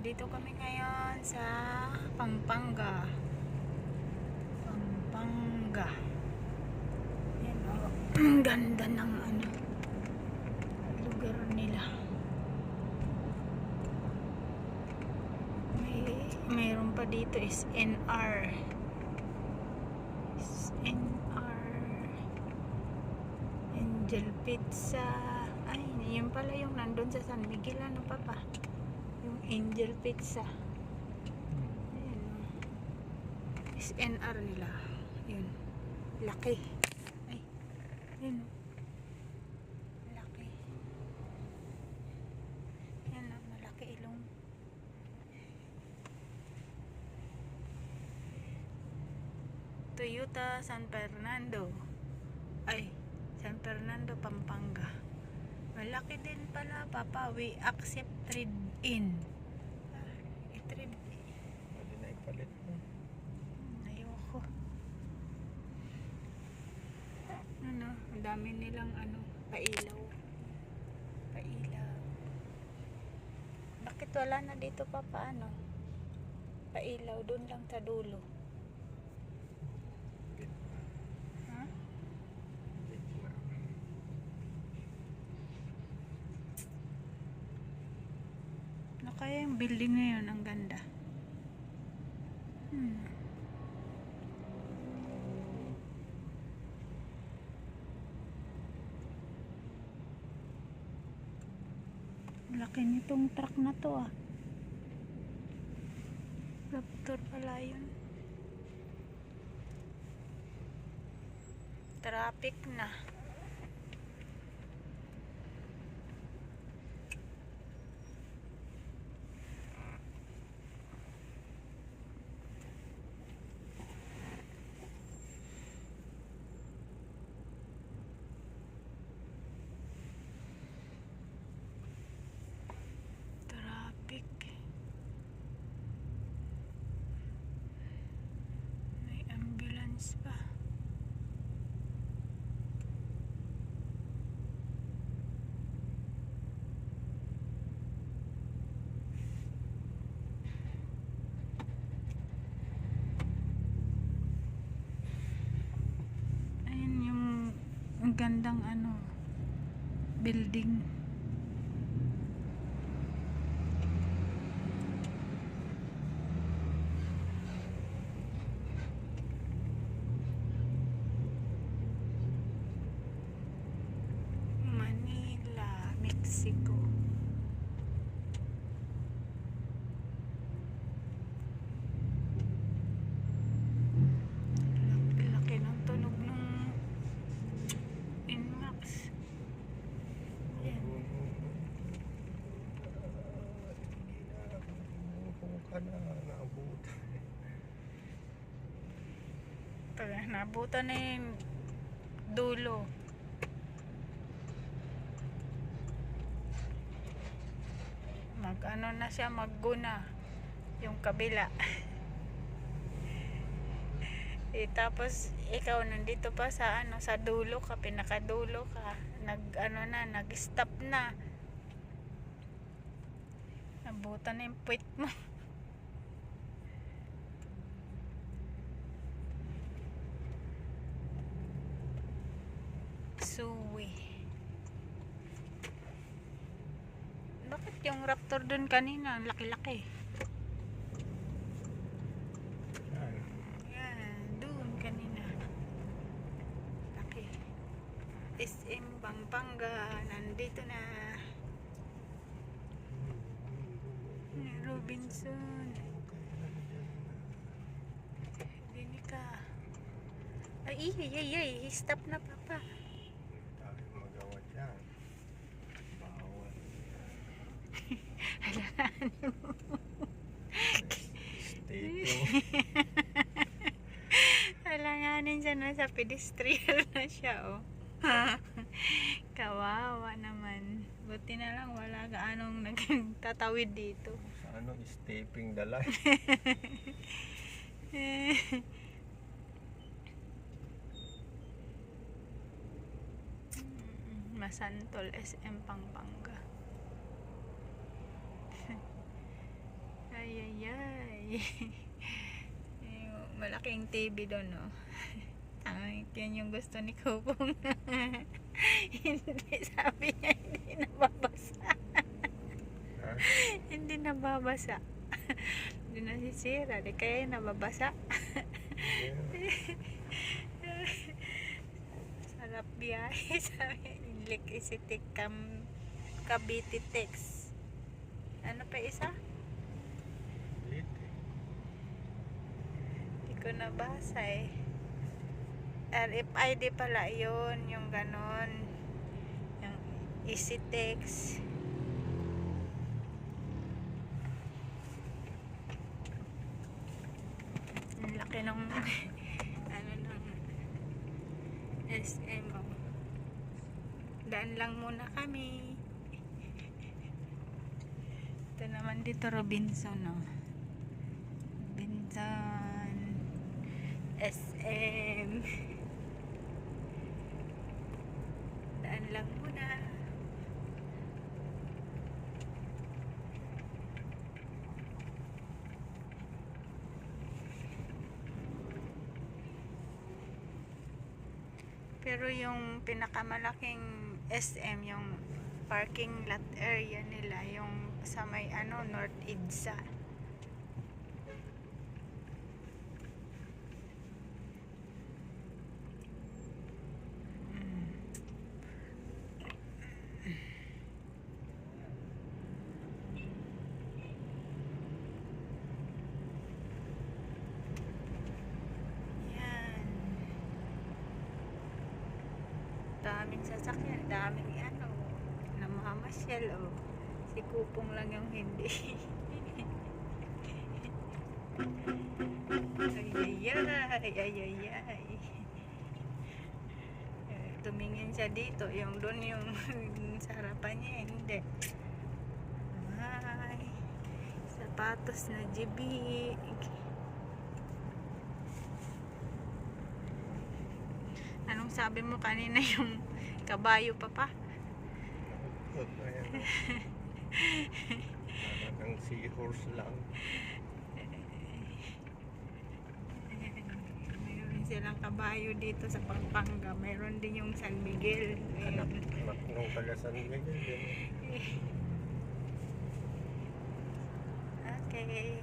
Nandito kami ngayon sa Pampanga. Pampanga. Yan o. Ang ganda ng ano, lugar nila. Mayroon pa dito is NR. Angel Pizza. Ay, yun pala yung nandun sa San Miguel. Ano pa pa? Yung Angel Pizza. Ayan. Is NR nila. Yun. Laki. Ay. Yun. Laki. Yan o. Malaki ilong. Toyota San Fernando. Ay. San Fernando, Pampanga. Malaki din pala, Papa. We accept trade-in. I-trade. Pwede na ipalit mo. Ayoko. Ano, ang dami nilang ano, pailaw. Pailaw. Bakit wala na dito, Papa? Ano? Pailaw, dun lang sa dulo. Ha? Ano kaya yung building na yun? Ang ganda. Laki nitong truck na to ah. Raptor pala yun. Traffic na. May ambulance pa. Ayun yung ang gandang ano, building. Manila, Mexico. Laki ng tunog ng Inmax. Yan. Ka na, naabutan. Nabutan na yung dulo. Mag-ano na siya, magguna yung kabila. Tapos ikaw nandito pa sa ano, sa dulo ka, pinakadulo ka, nag-stop na. Nabutan na yung puwit mo. Suwi. Bakit yung Raptor dun kanina laki-laki? Yan, dun kanina laki. SM Pampanga nandito na. Robinson. Dinika. Ay, stop na, Papa. Tayo magawa dyan. Bawal. Halangan mo. Stay Halanganin siya na sa pedestrian na siya, oh. Kawawa naman. Buti na lang wala gaanong nagtatawid dito. Sa ano, stepping the line. Masantol SM Pampanga. Yung malaking TV doon, no? Yun yung gusto ni Kupong. Hindi, sabi niya, hindi nababasa. Ha? Hindi nababasa. Hindi nasisira. Di kaya nababasa. Yeah. Sarap biyahe. Sabi, Electricity Cavite Text. Ano pa isa? Late. Hindi ko nabasa eh. RFID pala yun, yung ganon, yung easy text. Ang laki ng ano ng SM, oh. Daan lang muna kami. Ito naman dito Robinson, oh. Robinson SM. Daan lang muna. Pero yung pinakamalaking SM, yung parking lot area nila, yung sa may ano, North EDSA. Yan. Daming sasakyan, daming ano, namamasyal, oh. Si Kupong lang yung hindi. Ay. Tumingin siya dito, yung doon yung sa harapan niya, hindi. Ay, sapatos na jibig. Anong sabi mo kanina yung kabayo pa? Ayan. Parang seahorse lang. Mayroon silang kabayo dito sa Pampanga. Mayroon din yung San Miguel. Anak Ayun. nung taga San Miguel din. Okay.